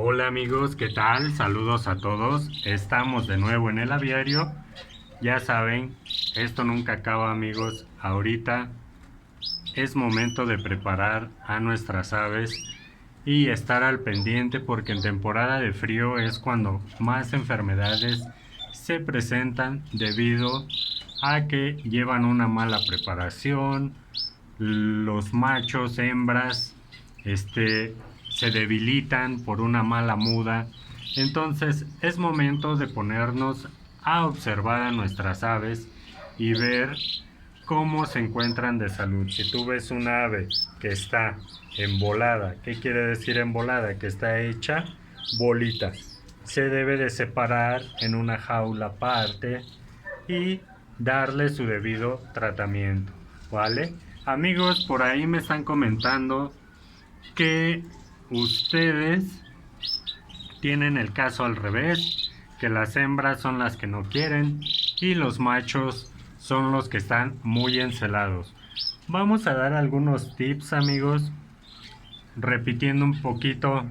Hola amigos, ¿qué tal? Saludos a todos. Estamos de nuevo en el aviario. Ya saben, esto nunca acaba amigos. Ahorita es momento de preparar a nuestras aves y estar al pendiente porque en temporada de frío es cuando más enfermedades se presentan debido a que llevan una mala preparación. Los machos, hembras, se debilitan por una mala muda. Entonces es momento de ponernos a observar a nuestras aves y ver cómo se encuentran de salud. Si tú ves un ave que está embolada, ¿qué quiere decir embolada? Que está hecha bolita. Se debe de separar en una jaula aparte y darle su debido tratamiento, ¿vale? Amigos, por ahí me están comentando que ustedes tienen el caso al revés, que las hembras son las que no quieren y los machos son los que están muy encelados. Vamos a dar algunos tips amigos, repitiendo un poquito.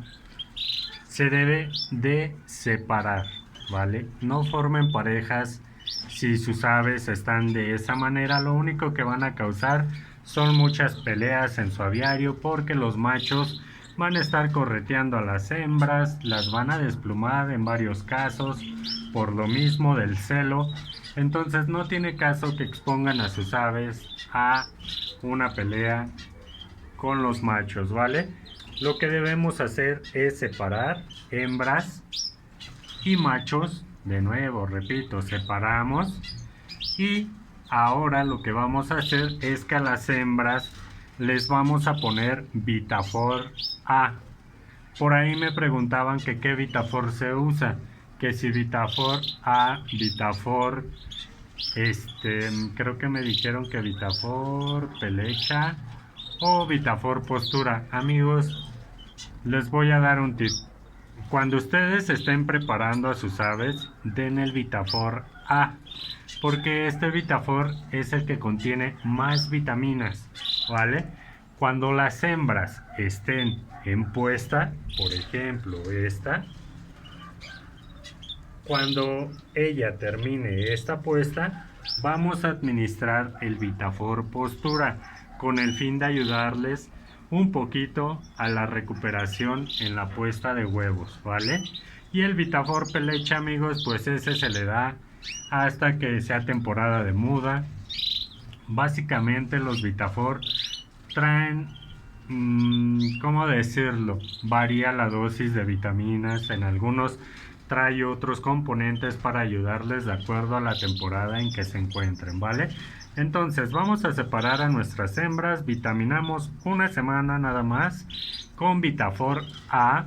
Se debe de separar, ¿vale? No formen parejas si sus aves están de esa manera. Lo único que van a causar son muchas peleas en su aviario porque los machos van a estar correteando a las hembras, las van a desplumar en varios casos por lo mismo del celo. Entonces no tiene caso que expongan a sus aves a una pelea con los machos, ¿vale? Lo que debemos hacer es separar hembras y machos. De nuevo, repito, separamos. Y ahora lo que vamos a hacer es que a las hembras les vamos a poner Vitafor A. Por ahí me preguntaban que qué Vitafor se usa. Que si Vitafor A, Vitafor, creo que me dijeron que Vitafor Pelecha o Vitafor Postura. Amigos, les voy a dar un tip. Cuando ustedes estén preparando a sus aves, den el Vitafor A, porque este Vitafor es el que contiene más vitaminas, ¿vale? Cuando las hembras estén en puesta, por ejemplo esta, cuando ella termine esta puesta, vamos a administrar el Vitafor Postura con el fin de ayudarles un poquito a la recuperación en la puesta de huevos, ¿vale? Y el Vitafor Pelecha, amigos, pues ese se le da hasta que sea temporada de muda. Básicamente los Vitafor traen, ¿cómo decirlo? Varía la dosis de vitaminas, en algunos trae otros componentes para ayudarles de acuerdo a la temporada en que se encuentren, ¿vale? Entonces vamos a separar a nuestras hembras, vitaminamos una semana nada más con Vitafor A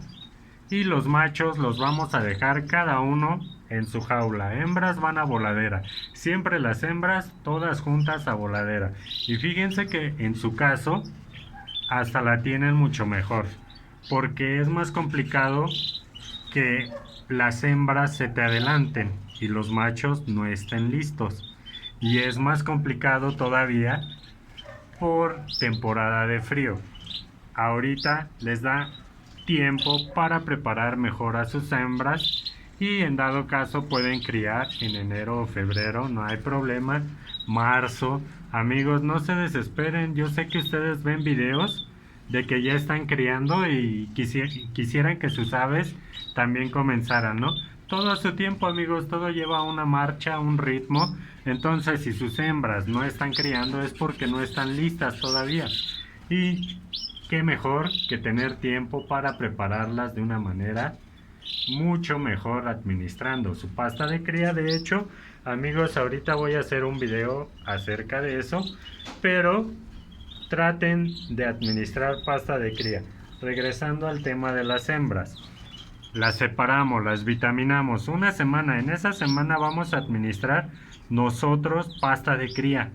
y los machos los vamos a dejar cada uno en su jaula. Hembras van a voladera, siempre las hembras todas juntas a voladera. Y fíjense que en su caso hasta la tienen mucho mejor, porque es más complicado que las hembras se te adelanten y los machos no estén listos. Y es más complicado todavía por temporada de frío. Ahorita les da tiempo para preparar mejor a sus hembras y en dado caso pueden criar en enero o febrero, no hay problema. Marzo, amigos, no se desesperen. Yo sé que ustedes ven videos de que ya están criando y quisieran que sus aves también comenzaran, ¿no? Todo a su tiempo, amigos, todo lleva una marcha, un ritmo. Entonces, si sus hembras no están criando es porque no están listas todavía. Y qué mejor que tener tiempo para prepararlas de una manera mucho mejor administrando su pasta de cría. De hecho, amigos, ahorita voy a hacer un video acerca de eso, pero traten de administrar pasta de cría. Regresando al tema de las hembras, las separamos, las vitaminamos una semana. En esa semana vamos a administrar nosotros pasta de cría.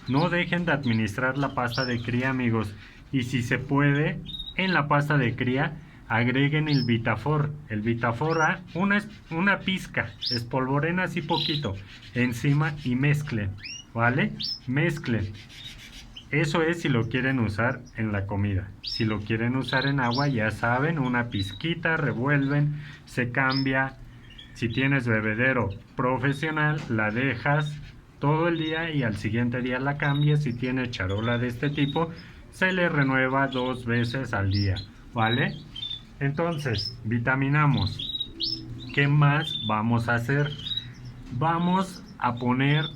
No dejen de administrar la pasta de cría, amigos. Y si se puede, en la pasta de cría agreguen el Vitafor. El Vitafor A, una pizca, espolvoren así poquito encima y mezclen, ¿vale? Mezclen. Eso es si lo quieren usar en la comida. Si lo quieren usar en agua, ya saben, una pizquita, revuelven, se cambia. Si tienes bebedero profesional, la dejas todo el día y al siguiente día la cambias. Si tienes charola de este tipo, se le renueva 2 veces al día, ¿vale? Entonces, vitaminamos. ¿Qué más vamos a hacer? Vamos a poner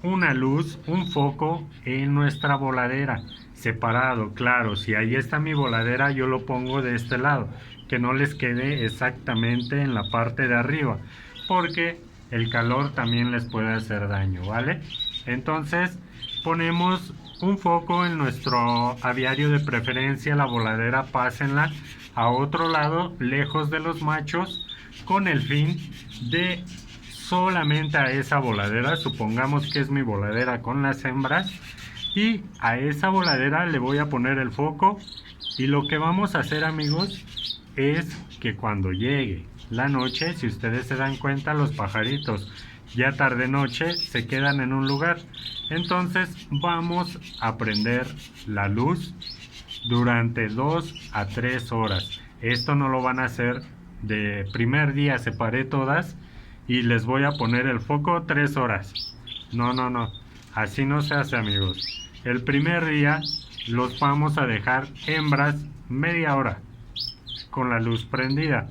una luz, un foco en nuestra voladera, separado, claro. Si ahí está mi voladera, yo lo pongo de este lado, que no les quede exactamente en la parte de arriba, porque el calor también les puede hacer daño, ¿vale? Entonces ponemos un foco en nuestro aviario, de preferencia la voladera pásenla a otro lado, lejos de los machos, con el fin de solamente a esa voladera, supongamos que es mi voladera con las hembras, y a esa voladera le voy a poner el foco. Y lo que vamos a hacer, amigos, es que cuando llegue la noche, si ustedes se dan cuenta, los pajaritos ya tarde noche se quedan en un lugar. Entonces vamos a prender la luz durante 2 a 3 horas. Esto no lo van a hacer de primer día, separé todas y les voy a poner el foco 3 horas. No, no, no. Así no se hace, amigos. El primer día los vamos a dejar hembras media hora con la luz prendida.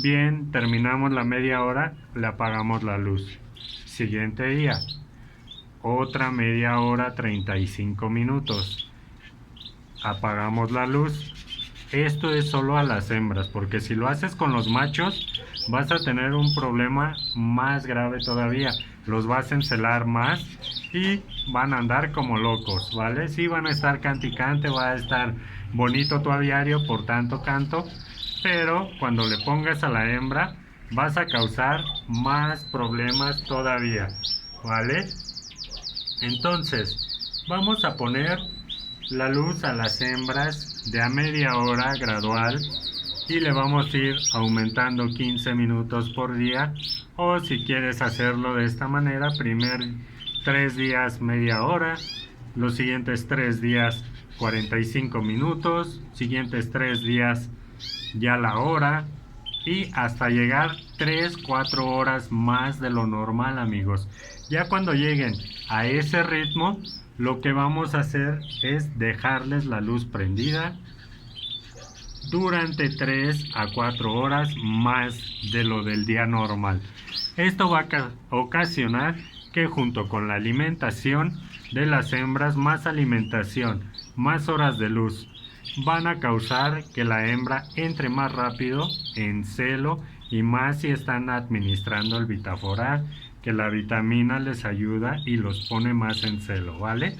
Bien, terminamos la media hora, le apagamos la luz. Siguiente día, otra media hora, 35 minutos. Apagamos la luz. Esto es solo a las hembras, porque si lo haces con los machos, vas a tener un problema más grave todavía. Los vas a encelar más y van a andar como locos, ¿vale? Sí, van a estar canticante, va a estar bonito tu aviario por tanto canto, pero cuando le pongas a la hembra, vas a causar más problemas todavía, ¿vale? Entonces, vamos a poner la luz a las hembras de a media hora gradual y le vamos a ir aumentando 15 minutos por día, o si quieres hacerlo de esta manera, primer 3 días media hora, los siguientes 3 días 45 minutos, siguientes 3 días ya la hora, y hasta llegar 3-4 horas más de lo normal, amigos. Ya cuando lleguen a ese ritmo, lo que vamos a hacer es dejarles la luz prendida durante 3 a 4 horas más de lo del día normal. Esto va a ocasionar que, junto con la alimentación de las hembras, más alimentación, más horas de luz, van a causar que la hembra entre más rápido en celo, y más si están administrando el Vitafor A, que la vitamina les ayuda y los pone más en celo, ¿vale?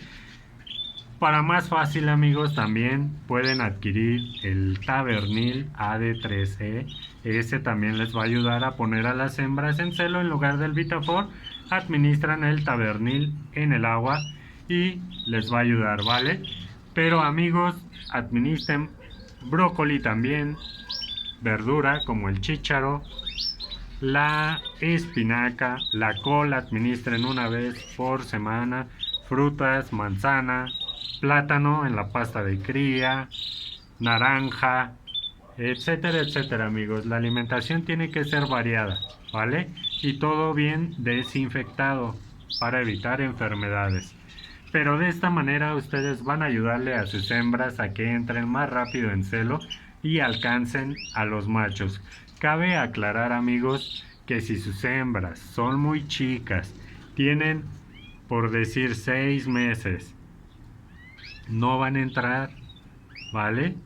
Para más fácil, amigos, también pueden adquirir el Tabernil AD3E. Ese también les va a ayudar a poner a las hembras en celo. En lugar del Vitafor, administran el Tabernil en el agua y les va a ayudar, ¿vale? Pero, amigos, administren brócoli también, verdura como el chícharo, la espinaca, la col, administren una vez por semana, frutas, manzana, plátano en la pasta de cría, naranja, etcétera, etcétera, amigos. La alimentación tiene que ser variada, ¿vale? Y todo bien desinfectado para evitar enfermedades. Pero de esta manera ustedes van a ayudarle a sus hembras a que entren más rápido en celo y alcancen a los machos. Cabe aclarar, amigos, que si sus hembras son muy chicas, tienen, por decir, 6 meses, no van a entrar, ¿vale?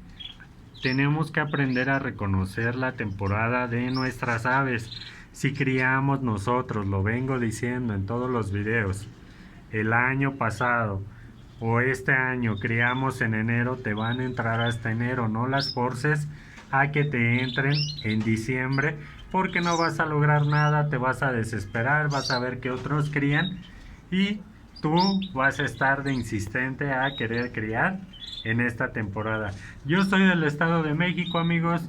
Tenemos que aprender a reconocer la temporada de nuestras aves. Si criamos nosotros, lo vengo diciendo en todos los videos, el año pasado o este año criamos en enero, te van a entrar hasta enero. No las forces a que te entren en diciembre, porque no vas a lograr nada, te vas a desesperar, vas a ver que otros crían y tú vas a estar de insistente a querer criar en esta temporada. Yo soy del Estado de México, amigos,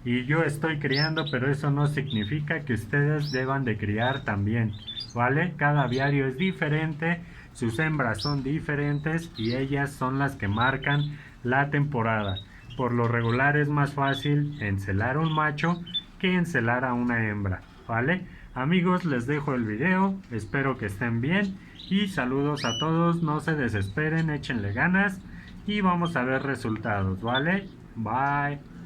y yo estoy criando, pero eso no significa que ustedes deban de criar también, ¿vale? Cada aviario es diferente, sus hembras son diferentes y ellas son las que marcan la temporada. Por lo regular es más fácil encelar a un macho que encelar a una hembra, ¿vale? Amigos, les dejo el video, espero que estén bien y saludos a todos, no se desesperen, échenle ganas y vamos a ver resultados, ¿vale? Bye.